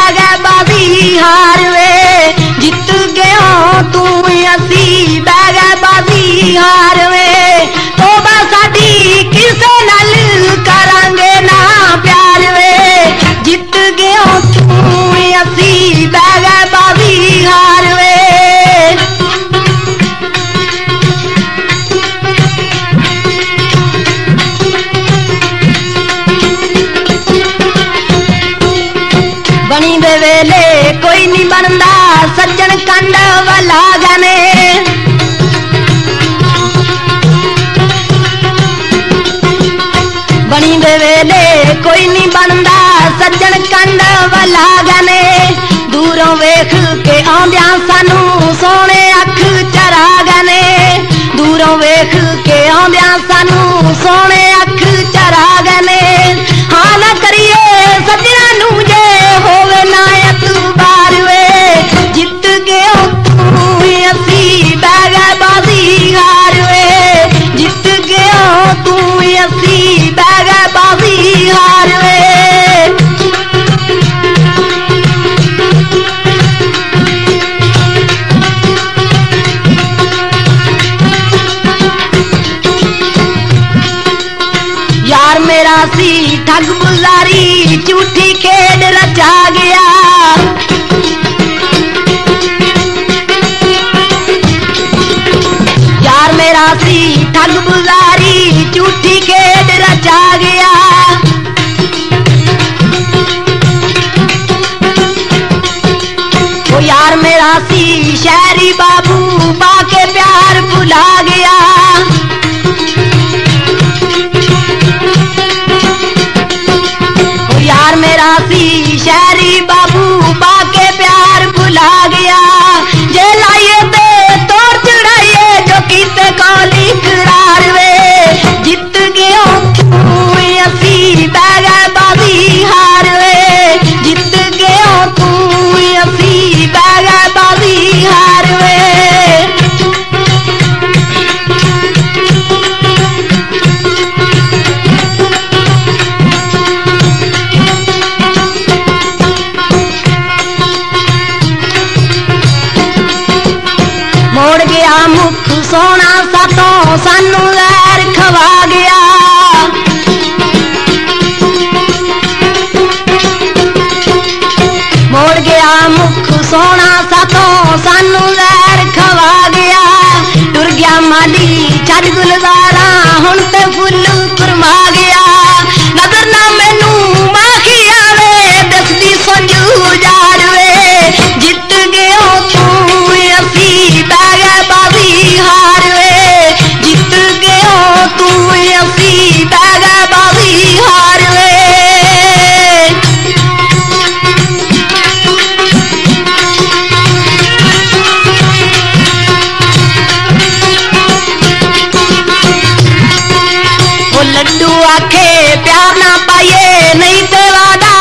बैगे बाजी हार वे जित गया तू असी बैगे बाजी हार वे तोबा साडी किसे नाल करांगे ना प्यार वे जित गया तू असी बैगे बाजी हार वे बनी दे वेले कोई नहीं बनता सज्जन कंड वाला गने बनी दे वेले कोई नहीं बनता सज्जन कंड वाला गने दूरों वेख के आंदिया सानू सोने अख चरा गने दूरों वेख के आंदिया सानू सोने अख चरा गने हाँ ना करिए सज्जना नू जे होवे ना एतबार वे जित गया तू असी बैगे बाजी हार वे जित गया तू असी बैगे बाजी हार वे यार मेरा सी ठग बुलारी झूठी खेड रचा गया यार मेरा सी ठग बुलारी झूठी खेड रचा गया वो यार मेरा सी शहरी बाबू बाके प्यार भुला गया यार मेरा सी शहरी बाबू बाके प्यार भुला गया जे लाइए ते तोड़ चढ़ाइए जो कीते कौली करार वे जित गया तू असी बैगे बाजी हार वे जित गया तू असी बैगे बाजी हार वे मोड़ गया मुख सोना सातों सानू लहर खवा गया मोड़ गया मुख सोना सातों सानू लहर खवा गया टुर गया माली छड़ गुलजारा हुण ते फुल फरमा गया नजर ना मैनू माखी आवे दसदी संजू जार वे जित गया तू असी बैगे बाजी हार वे जित गया तू असी बैगे बाजी हार वे वो लड्डू आखे प्यार ना पाइए नहीं ते वादा